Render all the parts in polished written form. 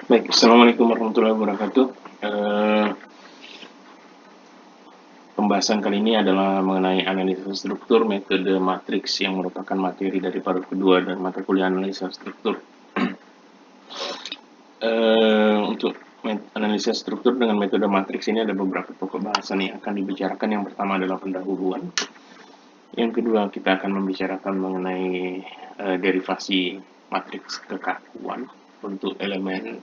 Baik, Assalamualaikum warahmatullahi wabarakatuh. Pembahasan kali ini adalah mengenai analisa struktur metode matriks yang merupakan materi dari paruh kedua dan mata kuliah analisa struktur. Untuk analisa struktur dengan metode matriks ini ada beberapa pokok bahasan yang akan dibicarakan. Yang pertama adalah pendahuluan. Yang kedua, kita akan membicarakan mengenai derivasi matriks kekakuan untuk elemen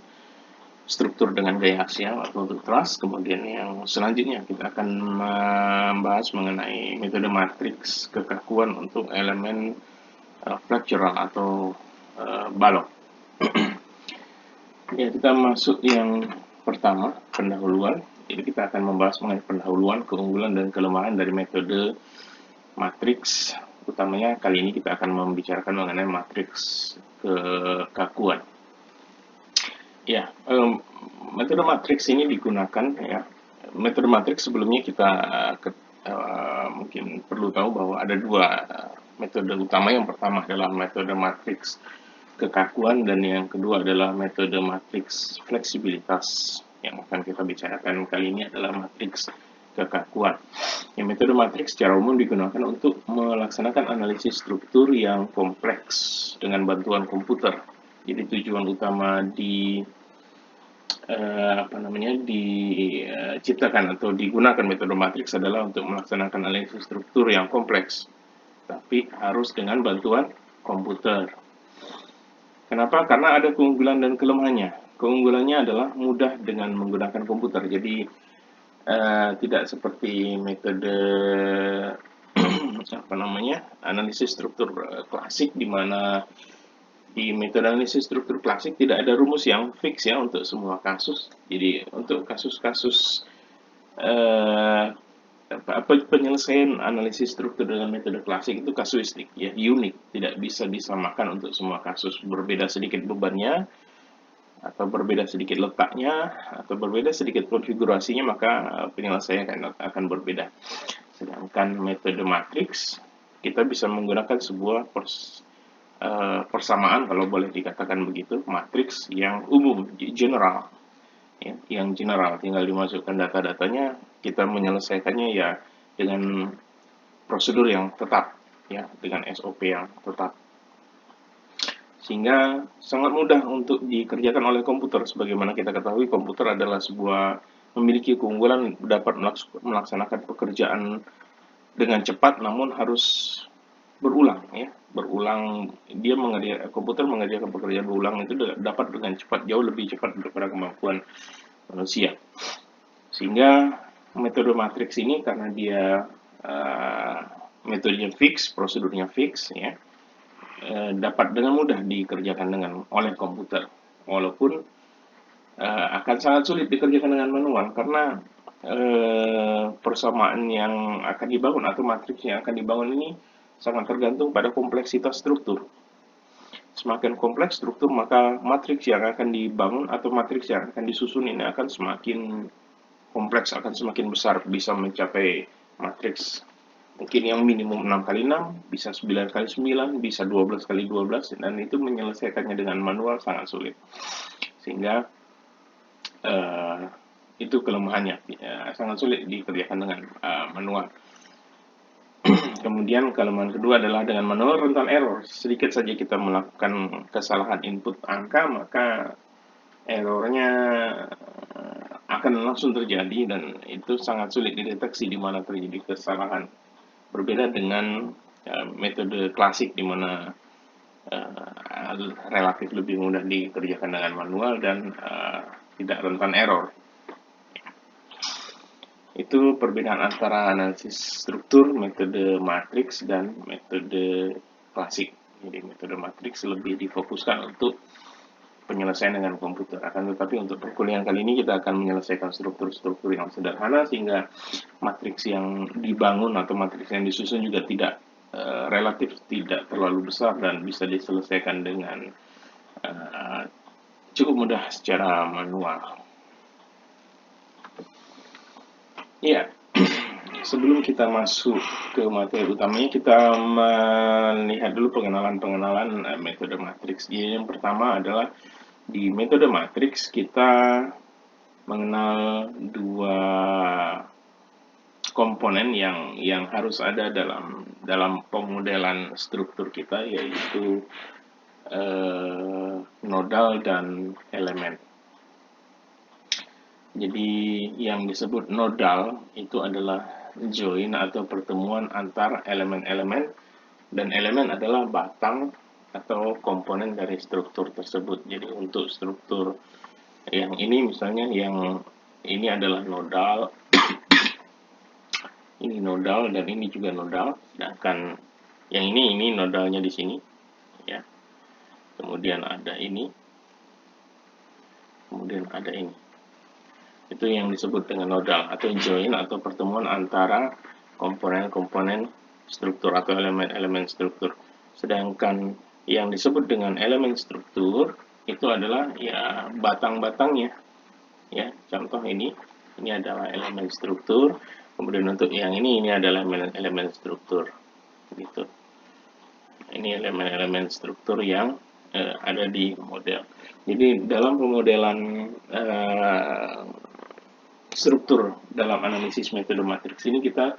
struktur dengan gaya aksial atau untuk truss. Kemudian yang selanjutnya kita akan membahas mengenai metode matriks kekakuan untuk elemen flexural atau balok. Ya, kita masuk yang pertama, pendahuluan. Jadi kita akan membahas mengenai pendahuluan, keunggulan dan kelemahan dari metode matriks. Utamanya kali ini kita akan membicarakan mengenai matriks kekakuan. Ya, metode matriks ini digunakan ya. Metode matriks sebelumnya kita mungkin perlu tahu bahwa ada dua metode utama. Yang pertama adalah metode matriks kekakuan dan yang kedua adalah metode matriks fleksibilitas. Yang akan kita bicarakan kali ini adalah matriks kekakuan. Yang metode matriks secara umum digunakan untuk melaksanakan analisis struktur yang kompleks dengan bantuan komputer. Jadi tujuan utama diciptakan atau digunakan metode matriks adalah untuk melaksanakan analisis struktur yang kompleks, tapi harus dengan bantuan komputer. Kenapa? Karena ada keunggulan dan kelemahannya. Keunggulannya adalah mudah dengan menggunakan komputer. Jadi tidak seperti metode analisis struktur klasik, di mana di metode analisis struktur klasik tidak ada rumus yang fix ya untuk semua kasus. Jadi untuk kasus-kasus penyelesaian analisis struktur dengan metode klasik itu kasuistik ya, unik, tidak bisa disamakan untuk semua kasus. Berbeda sedikit bebannya atau berbeda sedikit letaknya atau berbeda sedikit konfigurasinya, maka penyelesaian akan berbeda. Sedangkan metode matriks kita bisa menggunakan sebuah persamaan, kalau boleh dikatakan begitu, matriks yang umum, general ya, yang general, tinggal dimasukkan data-datanya, kita menyelesaikannya ya dengan prosedur yang tetap ya, dengan SOP yang tetap, sehingga sangat mudah untuk dikerjakan oleh komputer. Sebagaimana kita ketahui, komputer adalah memiliki keunggulan dapat melaksanakan pekerjaan dengan cepat, namun harus berulang ya, komputer mengerjakan pekerjaan berulang itu dapat dengan cepat, jauh lebih cepat daripada kemampuan manusia. Sehingga metode matriks ini karena dia metodenya fix, prosedurnya fix ya, dapat dengan mudah dikerjakan oleh komputer, walaupun akan sangat sulit dikerjakan dengan manual karena persamaan yang akan dibangun atau matriks yang akan dibangun ini sangat tergantung pada kompleksitas struktur. Semakin kompleks struktur, maka matriks yang akan dibangun atau matriks yang akan disusun ini akan semakin kompleks, akan semakin besar, bisa mencapai matriks mungkin yang minimum 6x6, bisa 9x9, bisa 12x12, dan itu menyelesaikannya dengan manual sangat sulit. Sehingga itu kelemahannya, sangat sulit dikerjakan dengan manual. Kemudian kelemahan kedua adalah dengan manual rentan error. Sedikit saja kita melakukan kesalahan input angka, maka errornya akan langsung terjadi dan itu sangat sulit dideteksi di mana terjadi kesalahan. Berbeda dengan metode klasik di mana relatif lebih mudah dikerjakan dengan manual dan tidak rentan error. Itu perbedaan antara analisis struktur, metode matriks, dan metode klasik. Jadi metode matriks lebih difokuskan untuk penyelesaian dengan komputer. Akan tetapi untuk perkuliahan kali ini kita akan menyelesaikan struktur-struktur yang sederhana, sehingga matriks yang dibangun atau matriks yang disusun juga relatif tidak terlalu besar dan bisa diselesaikan dengan cukup mudah secara manual. Ya, sebelum kita masuk ke materi utamanya, kita melihat dulu pengenalan metode matriks. Jadi yang pertama adalah Di metode matriks kita mengenal dua komponen yang harus ada dalam pemodelan struktur kita, yaitu nodal dan elemen. Jadi yang disebut nodal itu adalah join atau pertemuan antar elemen-elemen, dan elemen adalah batang atau komponen dari struktur tersebut. Jadi untuk struktur yang ini misalnya, yang ini adalah nodal, ini nodal, dan ini juga nodal, sedangkan yang ini nodalnya di sini, ya. Kemudian ada ini, kemudian ada ini. Itu yang disebut dengan nodal atau join atau pertemuan antara komponen-komponen struktur atau elemen-elemen struktur. Sedangkan yang disebut dengan elemen struktur itu adalah ya batang-batangnya. Ya, contoh ini adalah elemen struktur. Kemudian untuk yang ini adalah elemen struktur. Gitu. Ini elemen-elemen struktur yang ada di model. Jadi dalam pemodelan struktur dalam analisis metode matriks ini kita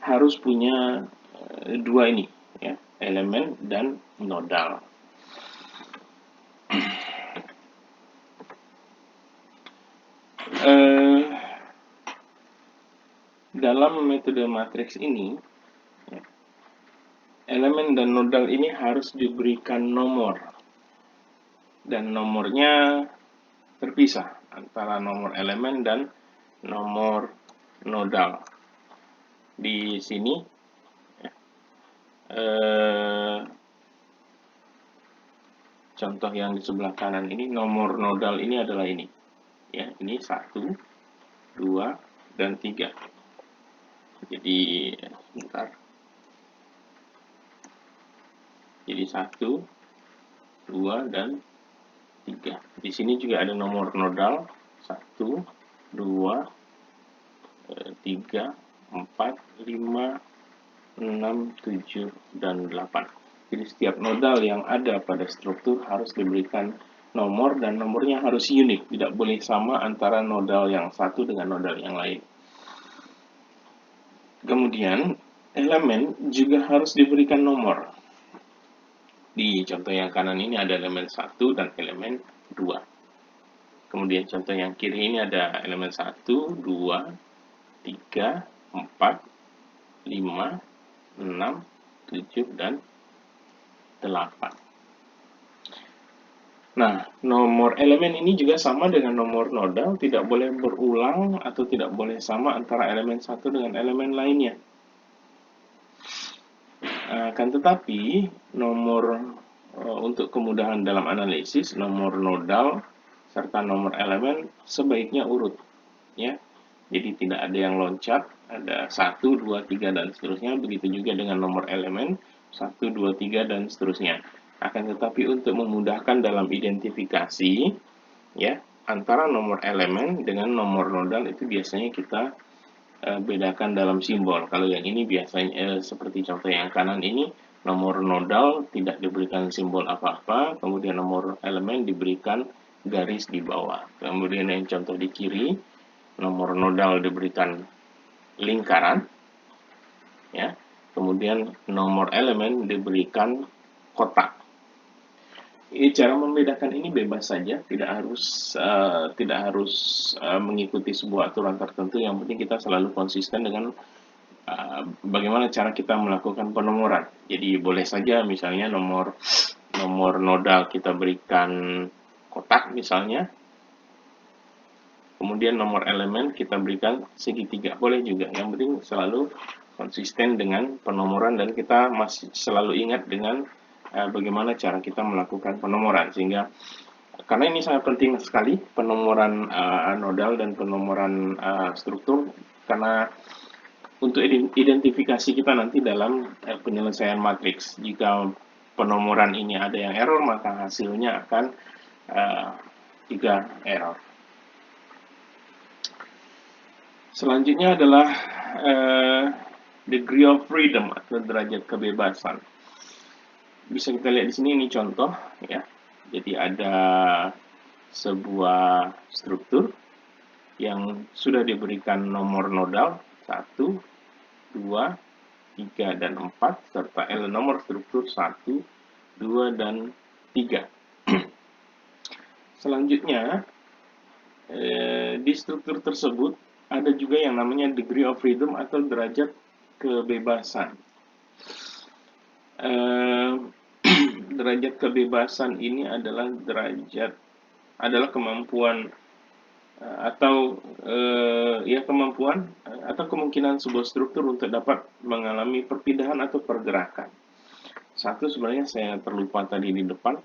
harus punya dua ini, ya, elemen dan nodal. Dalam metode matriks ini, ya, elemen dan nodal ini harus diberikan nomor, dan nomornya terpisah antara nomor elemen dan nomor nodal. Di sini ya, contoh yang di sebelah kanan ini, nomor nodal ini adalah ini, ya, ini 1, 2, dan 3. Jadi bentar. Jadi 1, 2, dan 3. Di sini juga ada nomor nodal 1, 2, 3, 4, 5, 6, 7, dan 8. Jadi setiap nodal yang ada pada struktur harus diberikan nomor, dan nomornya harus unik, tidak boleh sama antara nodal yang satu dengan nodal yang lain. Kemudian elemen juga harus diberikan nomor. Di contoh yang kanan ini ada elemen 1 dan elemen 2. Kemudian contoh yang kiri ini ada elemen 1, 2, 3, 4, 5, 6, 7, dan 8. Nah, nomor elemen ini juga sama dengan nomor nodal, tidak boleh berulang atau tidak boleh sama antara elemen satu dengan elemen lainnya. Akan tetapi, nomor untuk kemudahan dalam analisis, nomor nodal serta nomor elemen sebaiknya urut, ya. Jadi tidak ada yang loncat, ada 1, 2, 3, dan seterusnya. Begitu juga dengan nomor elemen, 1, 2, 3, dan seterusnya. Akan tetapi untuk memudahkan dalam identifikasi, ya, antara nomor elemen dengan nomor nodal itu biasanya kita bedakan dalam simbol. Kalau yang ini biasanya seperti contoh yang kanan ini, nomor nodal tidak diberikan simbol apa-apa, kemudian nomor elemen diberikan garis di bawah. Kemudian yang contoh di kiri, nomor nodal diberikan lingkaran, ya. Kemudian nomor elemen diberikan kotak. Ini cara membedakan ini bebas saja, tidak harus mengikuti sebuah aturan tertentu. Yang penting kita selalu konsisten dengan bagaimana cara kita melakukan penomoran. Jadi boleh saja misalnya nomor nodal kita berikan kotak misalnya, kemudian nomor elemen kita berikan segitiga, boleh juga. Yang penting selalu konsisten dengan penomoran, dan kita masih selalu ingat dengan bagaimana cara kita melakukan penomoran. Sehingga karena ini sangat penting sekali, penomoran nodal dan penomoran struktur, karena untuk identifikasi kita nanti dalam penyelesaian matriks. Jika penomoran ini ada yang error, maka hasilnya akan juga error. Selanjutnya adalah degree of freedom atau derajat kebebasan. Bisa kita lihat di sini, ini contoh, ya. Jadi ada sebuah struktur yang sudah diberikan nomor nodal 1, 2, 3, dan 4, serta nomor struktur 1, 2, dan 3. Selanjutnya, di struktur tersebut ada juga yang namanya degree of freedom atau derajat kebebasan. Derajat kebebasan ini adalah kemampuan atau kemampuan atau kemungkinan sebuah struktur untuk dapat mengalami perpindahan atau pergerakan. Satu, sebenarnya saya terlupa tadi di depan.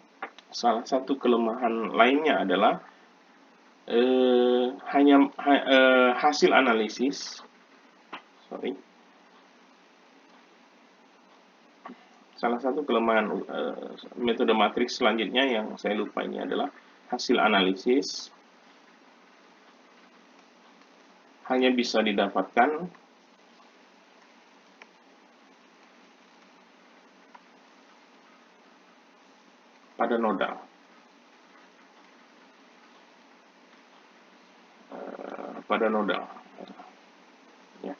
Salah satu kelemahan lainnya adalah hasil analisis. Salah satu kelemahan metode matriks selanjutnya yang saya lupa ini adalah hasil analisis hanya bisa didapatkan pada nodal. Ya.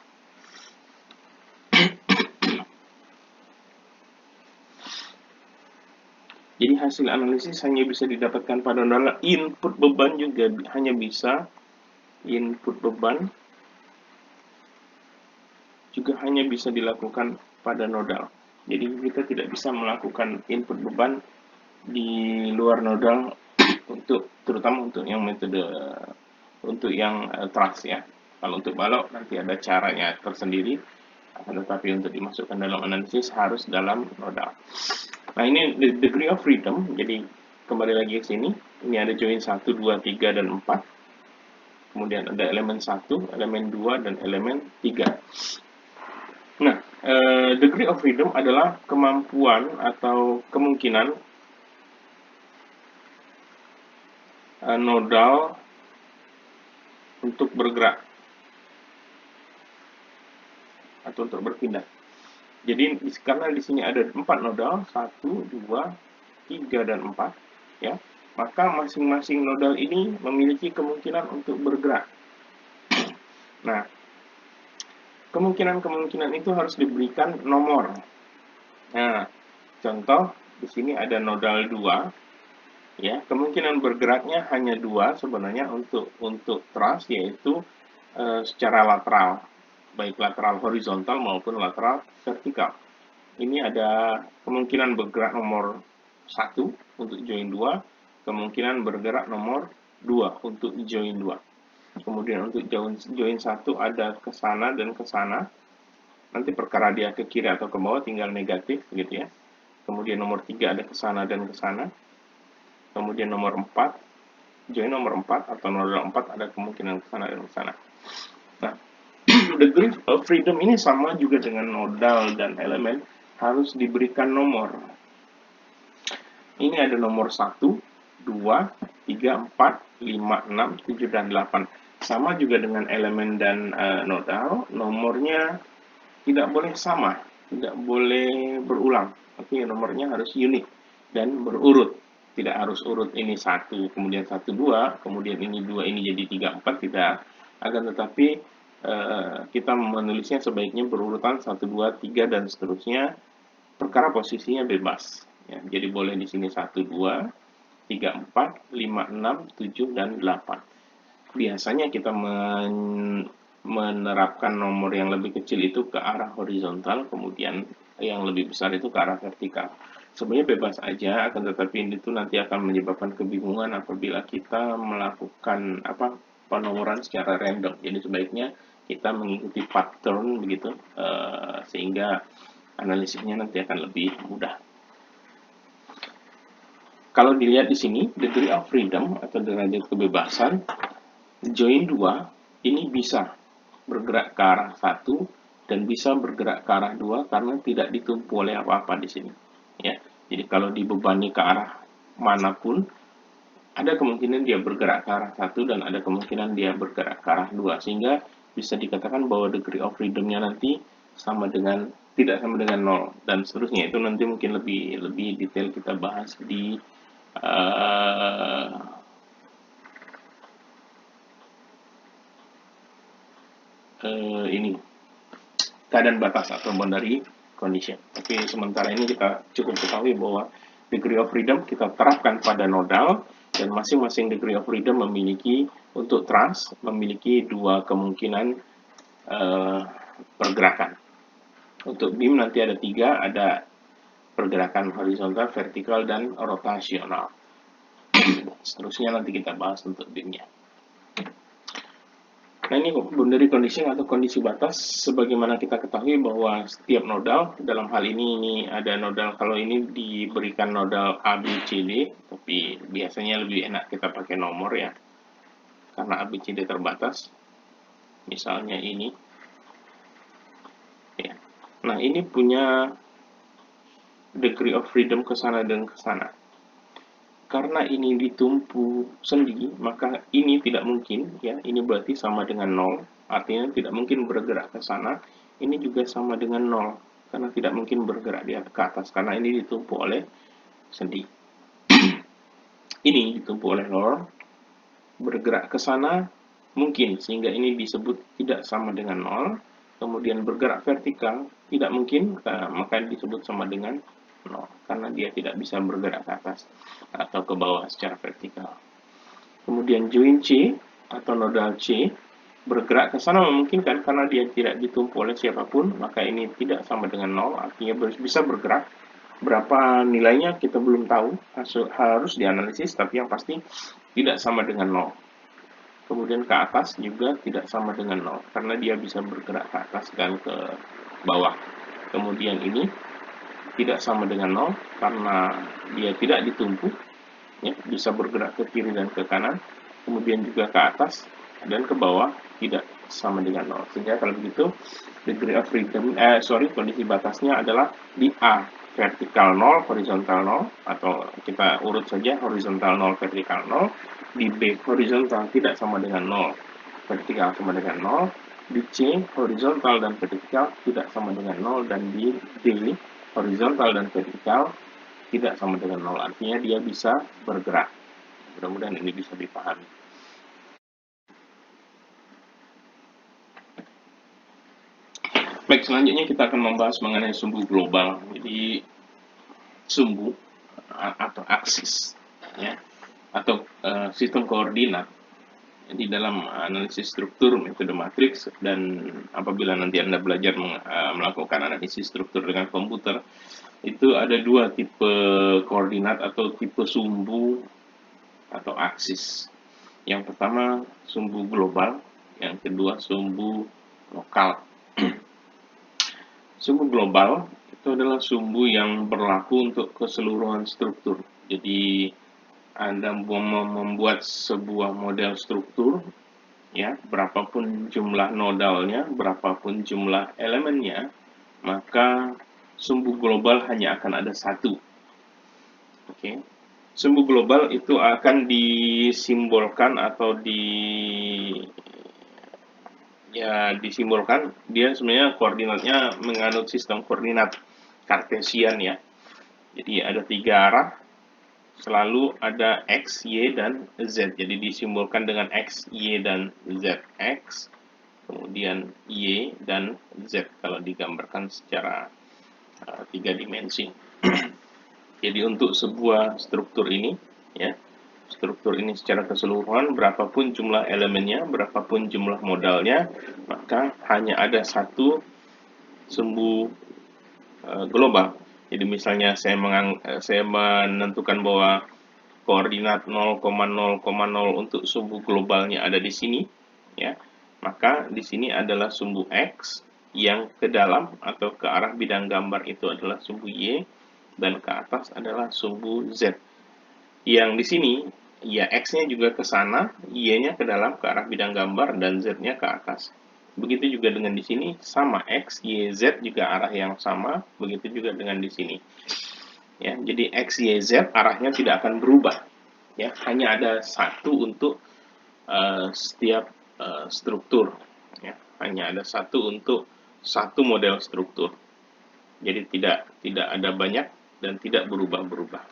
Jadi hasil analisis hanya bisa didapatkan pada nodal. Input beban juga hanya bisa dilakukan pada nodal. Jadi kita tidak bisa melakukan input beban di luar nodal terutama untuk yang metode trust ya. Kalau untuk balok nanti ada caranya tersendiri, tetapi untuk dimasukkan dalam analisis harus dalam nodal. Nah, ini degree of freedom. Jadi kembali lagi ke sini. Ini ada join 1, 2, 3, dan 4. Kemudian ada elemen 1, elemen 2, dan elemen 3. Nah, degree of freedom adalah kemampuan atau kemungkinan nodal untuk bergerak atau untuk berpindah. Jadi karena di sini ada 4 nodal, 1, 2, 3, dan 4, ya, maka masing-masing nodal ini memiliki kemungkinan untuk bergerak. Nah, kemungkinan-kemungkinan itu harus diberikan nomor. Nah, contoh di sini ada nodal 2, ya, kemungkinan bergeraknya hanya 2 sebenarnya untuk truss, yaitu secara lateral, baik lateral horizontal maupun lateral vertikal. Ini ada kemungkinan bergerak nomor 1 untuk join 2, kemungkinan bergerak nomor 2 untuk join 2. Kemudian untuk join 1 ada ke sana dan ke sana. Nanti perkara dia ke kiri atau ke bawah tinggal negatif gitu ya. Kemudian nomor 3 ada ke sana dan ke sana. Kemudian nomor 4, join nomor 4 atau nodal 4 ada kemungkinan ke sana dan ke sana. Nah, degree of freedom ini sama juga dengan nodal dan elemen, harus diberikan nomor. Ini ada nomor 1, 2, 3, 4, 5, 6, 7, dan 8. Sama juga dengan elemen dan nodal, nomornya tidak boleh sama, tidak boleh berulang. Oke, nomornya harus unik dan berurut. Tidak harus urut ini 1, kemudian 1, 2, kemudian ini 2, ini jadi 3, 4, tidak. Akan tetapi kita menulisnya sebaiknya berurutan 1, 2, 3, dan seterusnya. Perkara posisinya bebas. Ya, jadi boleh di sini 1, 2, 3, 4, 5, 6, 7, dan 8. Biasanya kita menerapkan nomor yang lebih kecil itu ke arah horizontal, kemudian yang lebih besar itu ke arah vertikal. Sebenarnya bebas aja, akan tetapi itu nanti akan menyebabkan kebingungan apabila kita melakukan penomoran secara random. Jadi sebaiknya kita mengikuti pattern begitu, sehingga analisisnya nanti akan lebih mudah. Kalau dilihat di sini, degree of freedom atau derajat kebebasan, join 2 ini bisa bergerak ke arah 1 dan bisa bergerak ke arah 2 karena tidak ditumpu oleh apa-apa di sini. Ya, jadi kalau dibebani ke arah manapun, ada kemungkinan dia bergerak ke arah 1 dan ada kemungkinan dia bergerak ke arah 2, sehingga bisa dikatakan bahwa degree of freedom-nya nanti tidak sama dengan 0 dan seterusnya. Itu nanti mungkin lebih detail kita bahas di ini keadaan batas atau boundary condition. Tapi sementara ini kita cukup ketahui bahwa degree of freedom kita terapkan pada nodal, dan masing-masing degree of freedom memiliki untuk trans memiliki dua kemungkinan pergerakan. Untuk beam nanti ada tiga, ada pergerakan horizontal, vertikal, dan rotasional. Seterusnya nanti kita bahas untuk beamnya. Nah, ini boundary condition atau kondisi batas. Sebagaimana kita ketahui bahwa setiap nodal, dalam hal ini ada nodal, kalau ini diberikan nodal A, B, C, D, tapi biasanya lebih enak kita pakai nomor ya, karena A, B, C, D terbatas. Misalnya ini. Ya. Nah, ini punya degree of freedom ke sana dan ke sana. Karena ini ditumpu sendi, maka ini tidak mungkin, ya, ini berarti sama dengan 0, artinya tidak mungkin bergerak ke sana. Ini juga sama dengan 0, karena tidak mungkin bergerak ke atas, karena ini ditumpu oleh sendi. Ini ditumpu oleh 0, bergerak ke sana mungkin, sehingga ini disebut tidak sama dengan 0. Kemudian bergerak vertikal tidak mungkin, maka disebut sama dengan 0, karena dia tidak bisa bergerak ke atas atau ke bawah secara vertikal. Kemudian join C atau nodal C bergerak ke sana memungkinkan karena dia tidak ditumpu oleh siapapun, maka ini tidak sama dengan 0, artinya bisa bergerak. Berapa nilainya kita belum tahu, harus dianalisis, tapi yang pasti tidak sama dengan 0. Kemudian ke atas juga tidak sama dengan 0, karena dia bisa bergerak ke atas dan ke bawah. Kemudian ini tidak sama dengan 0, karena dia tidak ditumpu, ya, bisa bergerak ke kiri dan ke kanan. Kemudian juga ke atas dan ke bawah tidak sama dengan 0. Sehingga kalau begitu, degree of freedom, kondisi batasnya adalah di A, vertikal 0, horizontal 0, atau kita urut saja horizontal 0, vertikal 0. Di B, horizontal tidak sama dengan 0, vertikal sama dengan 0. Di C, horizontal dan vertikal tidak sama dengan 0. Dan di D, horizontal dan vertikal tidak sama dengan 0. Artinya dia bisa bergerak. Mudah-mudahan ini bisa dipahami. Baik, selanjutnya kita akan membahas mengenai sumbu global. Jadi sumbu atau aksis, ya, atau sistem koordinat di dalam analisis struktur metode matriks. Dan apabila nanti Anda belajar melakukan analisis struktur dengan komputer, itu ada dua tipe koordinat atau tipe sumbu atau aksis. Yang pertama sumbu global, yang kedua sumbu lokal. Sumbu global itu adalah sumbu yang berlaku untuk keseluruhan struktur. Jadi Anda membuat sebuah model struktur, ya, berapapun jumlah nodalnya, berapapun jumlah elemennya, maka sumbu global hanya akan ada satu. Oke. Sumbu global itu akan disimbolkan atau disimbolkan, dia sebenarnya koordinatnya menganut sistem koordinat Kartesian, ya. Jadi ada tiga arah, selalu ada X, Y, dan Z. Jadi disimbolkan dengan X, Y, dan Z. X, kemudian Y, dan Z kalau digambarkan secara tiga dimensi. Jadi untuk sebuah struktur ini, ya, struktur ini secara keseluruhan, berapapun jumlah elemennya, berapapun jumlah modalnya, maka hanya ada satu sumbu global. Jadi misalnya saya menentukan bahwa koordinat 0,0,0 untuk sumbu globalnya ada di sini, ya, maka di sini adalah sumbu X, yang ke dalam atau ke arah bidang gambar itu adalah sumbu Y, dan ke atas adalah sumbu Z. Yang di sini, ya, X-nya juga ke sana, Y-nya ke dalam ke arah bidang gambar, dan Z-nya ke atas. Begitu juga dengan di sini, sama X, Y, Z juga arah yang sama, begitu juga dengan di sini. Ya, jadi X, Y, Z arahnya tidak akan berubah. Ya, hanya ada satu untuk setiap struktur. Ya, hanya ada satu untuk satu model struktur. Jadi tidak ada banyak dan tidak berubah-berubah.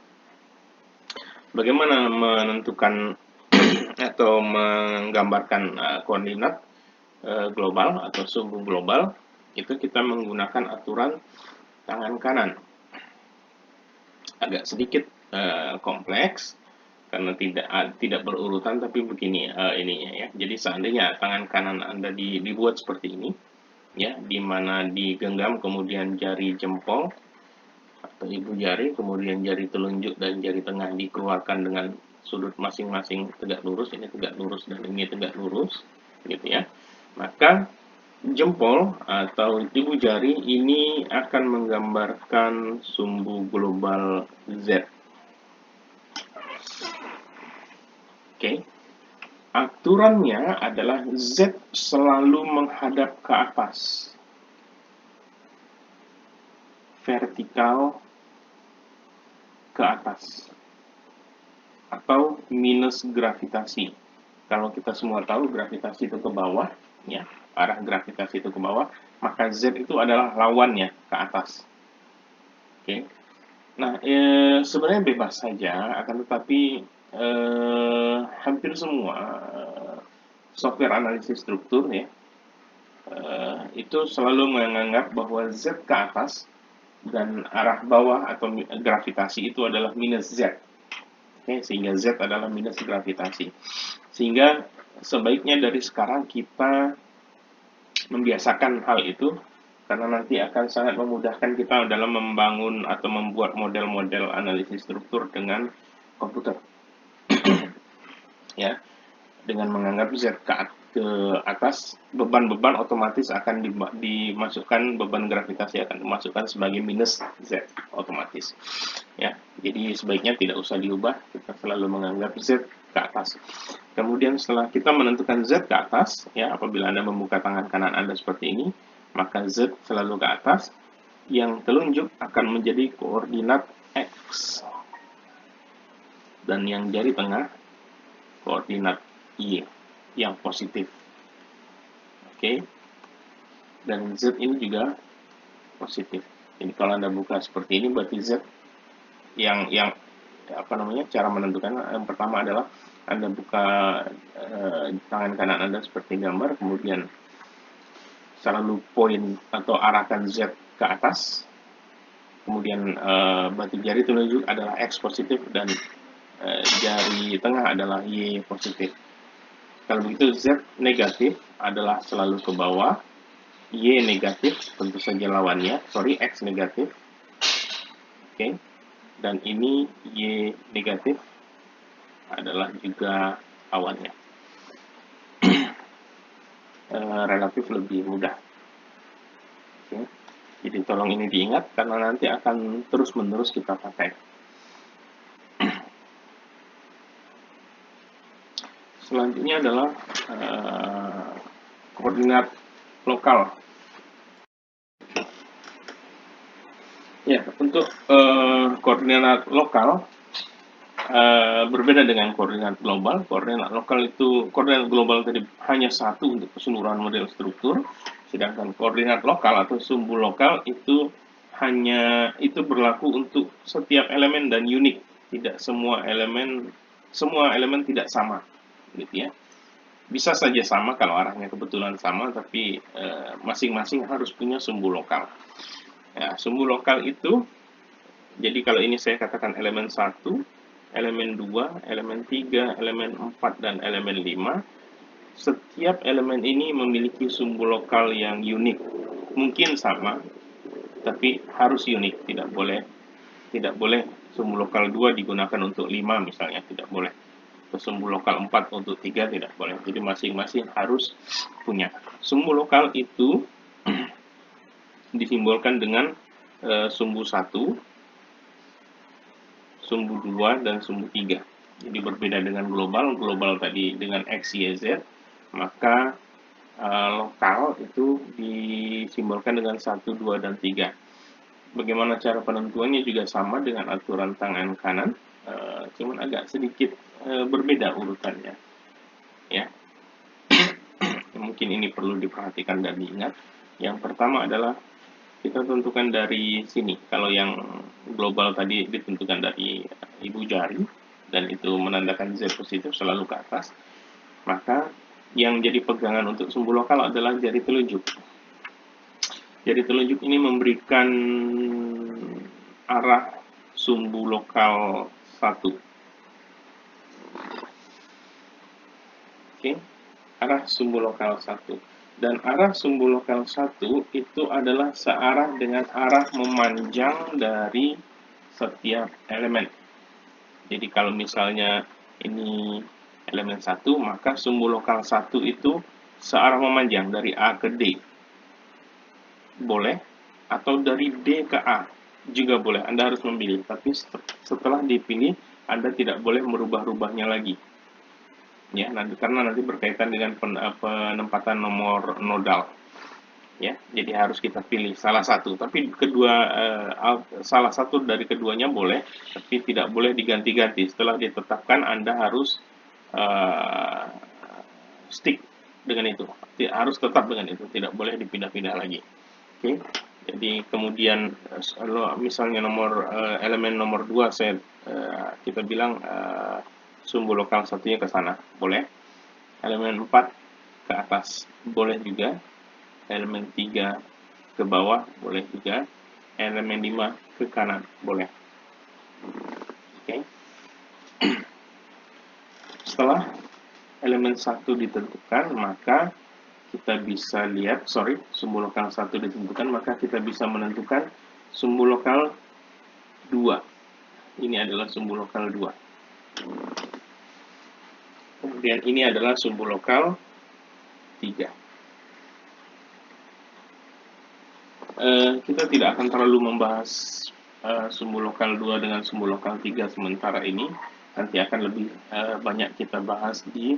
Bagaimana menentukan atau menggambarkan koordinat? global atau sumbu global, itu kita menggunakan aturan tangan kanan. Agak sedikit kompleks karena tidak berurutan, tapi begini ininya ya. Jadi seandainya tangan kanan Anda dibuat seperti ini, ya, di mana digenggam kemudian jari jempol atau ibu jari, kemudian jari telunjuk dan jari tengah dikeluarkan dengan sudut masing-masing tegak lurus, ini tegak lurus dan ini tegak lurus, gitu ya. Maka jempol atau ibu jari ini akan menggambarkan sumbu global Z. Oke. Aturannya adalah Z selalu menghadap ke atas. Vertikal ke atas. Atau minus gravitasi. Kalau kita semua tahu gravitasi itu ke bawah, ya, arah gravitasi itu ke bawah, maka Z itu adalah lawannya ke atas. Oke. Nah, sebenarnya bebas saja, akan tetapi hampir semua software analisis struktur ya itu selalu menganggap bahwa Z ke atas dan arah bawah atau gravitasi itu adalah minus Z. Oke, sehingga Z adalah minus gravitasi. Sehingga sebaiknya dari sekarang kita membiasakan hal itu, karena nanti akan sangat memudahkan kita dalam membangun atau membuat model-model analisis struktur dengan komputer. Ya, dengan menganggap Z ke atas, beban-beban otomatis akan dimasukkan, beban gravitasi akan dimasukkan sebagai minus Z otomatis. Ya, jadi sebaiknya tidak usah diubah, kita selalu menganggap Z ke atas. Kemudian setelah kita menentukan Z ke atas, ya, apabila Anda membuka tangan kanan Anda seperti ini, maka Z selalu ke atas, yang telunjuk akan menjadi koordinat X, dan yang jari tengah koordinat Y yang positif. Oke. Dan Z ini juga positif. Jadi kalau Anda buka seperti ini, berarti Z yang apa namanya, cara menentukan yang pertama adalah Anda buka tangan kanan Anda seperti gambar, kemudian selalu poin atau arahkan Z ke atas, kemudian batu jari telunjuk adalah X positif dan jari tengah adalah Y positif. Kalau begitu Z negatif adalah selalu ke bawah, Y negatif tentu saja lawannya, X negatif. Oke. Dan ini Y negatif adalah juga lawannya. Relatif lebih mudah. Oke. Jadi tolong ini diingat karena nanti akan terus-menerus kita pakai. Selanjutnya adalah koordinat lokal. Ya, untuk koordinat lokal berbeda dengan koordinat global. Koordinat lokal itu, koordinat global tadi hanya satu untuk keseluruhan model struktur, sedangkan koordinat lokal atau sumbu lokal itu berlaku untuk setiap elemen dan unik. Tidak semua elemen tidak sama, gitu ya. Bisa saja sama kalau arahnya kebetulan sama, tapi masing-masing harus punya sumbu lokal. Ya, sumbu lokal itu, jadi kalau ini saya katakan elemen 1, elemen 2, elemen 3, elemen 4, dan elemen 5, setiap elemen ini memiliki sumbu lokal yang unik. Mungkin sama, tapi harus unik, tidak boleh sumbu lokal 2 digunakan untuk 5 misalnya, tidak boleh. Sumbu lokal 4 untuk 3 tidak boleh. Jadi masing-masing harus punya. Sumbu lokal itu disimbolkan dengan sumbu 1, sumbu 2, dan sumbu 3. Jadi berbeda dengan global. Global tadi dengan X, Y, Z. Maka lokal itu disimbolkan dengan 1, 2, dan 3. Bagaimana cara penentuannya juga sama dengan aturan tangan kanan, cuman agak sedikit berbeda urutannya. Ya, mungkin ini perlu diperhatikan dan diingat. Yang pertama adalah kita tentukan dari sini. Kalau yang global tadi ditentukan dari ibu jari dan itu menandakan Z positif selalu ke atas, maka yang jadi pegangan untuk sumbu lokal adalah jari telunjuk. Jari telunjuk ini memberikan arah sumbu lokal 1. Oke, arah sumbu lokal 1. Dan arah sumbu lokal 1 itu adalah searah dengan arah memanjang dari setiap elemen. Jadi kalau misalnya ini elemen 1, maka sumbu lokal 1 itu searah memanjang dari A ke D. Boleh, atau dari D ke A juga boleh. Anda harus memilih, tapi setelah dipilih Anda tidak boleh merubah-rubahnya lagi. Ya, karena nanti berkaitan dengan penempatan nomor nodal. Ya, jadi harus kita pilih salah satu. Tapi salah satu dari keduanya boleh, tapi tidak boleh diganti-ganti. Setelah ditetapkan, Anda harus stick dengan itu. Harus tetap dengan itu, tidak boleh dipindah-pindah lagi. Oke. Jadi kemudian misalnya elemen nomor 2 kita bilang sumbu lokal satunya ke sana, boleh. Elemen 4 ke atas, boleh juga. Elemen 3 ke bawah, boleh juga. Elemen 5 ke kanan, boleh. Oke. Setelah elemen 1 ditentukan, maka kita bisa lihat, sumbu lokal 1 ditentukan, maka kita bisa menentukan sumbu lokal 2. Ini adalah sumbu lokal 2. Kemudian ini adalah sumbu lokal 3. Kita tidak akan terlalu membahas sumbu lokal 2 dengan sumbu lokal 3 sementara ini. Nanti akan lebih banyak kita bahas di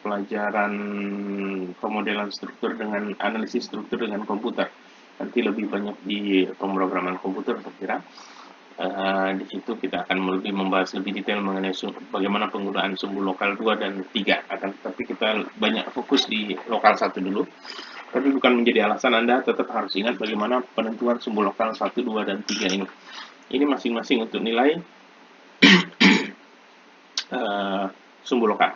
pelajaran pemodelan struktur dengan analisis struktur dengan komputer. Nanti lebih banyak di pemrograman komputer, saya kira. Di situ kita akan lebih membahas lebih detail mengenai bagaimana penggunaan sumbu lokal 2 dan 3. Tapi kita banyak fokus di lokal 1 dulu. Tapi bukan menjadi alasan Anda tetap harus ingat bagaimana penentuan sumbu lokal 1, 2, dan 3 ini. Ini masing-masing untuk nilai sumbu lokal.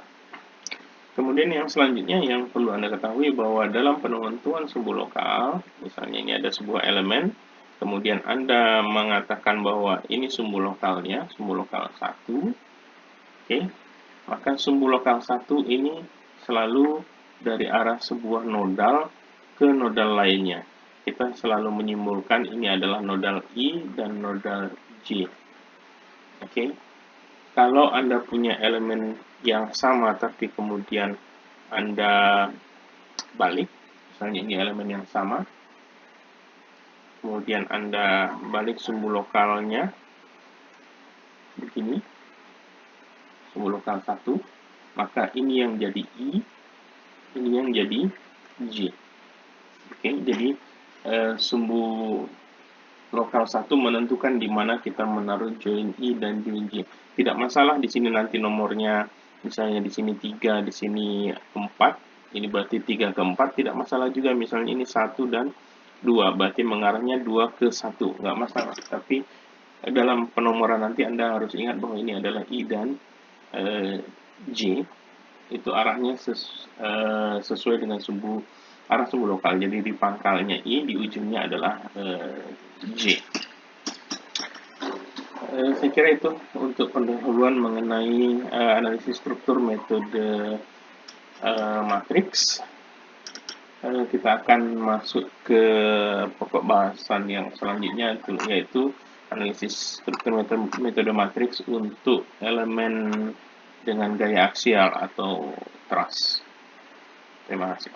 Kemudian yang selanjutnya yang perlu Anda ketahui bahwa dalam penentuan sumbu lokal, misalnya ini ada sebuah elemen, kemudian Anda mengatakan bahwa ini sumbu lokalnya, sumbu lokal 1, oke, maka sumbu lokal 1 ini selalu dari arah sebuah nodal ke nodal lainnya. Kita selalu menyimpulkan ini adalah nodal I dan nodal J. Oke. Kalau Anda punya elemen yang sama tapi kemudian Anda balik, misalnya ini elemen yang sama, kemudian Anda balik sumbu lokalnya begini, sumbu lokal 1, maka ini yang jadi I, ini yang jadi J. Oke, jadi sumbu lokal 1 menentukan di mana kita menaruh join I dan join J. Tidak masalah di sini nanti nomornya, misalnya di sini 3, di sini 4, ini berarti 3 ke 4, tidak masalah juga. Misalnya ini 1 dan 2, berarti mengarahnya 2 ke 1, nggak masalah. Tapi dalam penomoran nanti Anda harus ingat bahwa ini adalah I dan J, itu arahnya sesuai dengan arah sumbu lokal. Jadi di pangkalnya I, di ujungnya adalah J. Saya kira itu untuk pendahuluan mengenai analisis struktur metode matriks. Kita akan masuk ke pokok bahasan yang selanjutnya, yaitu analisis struktur metode matriks untuk elemen dengan gaya aksial atau truss. Terima kasih.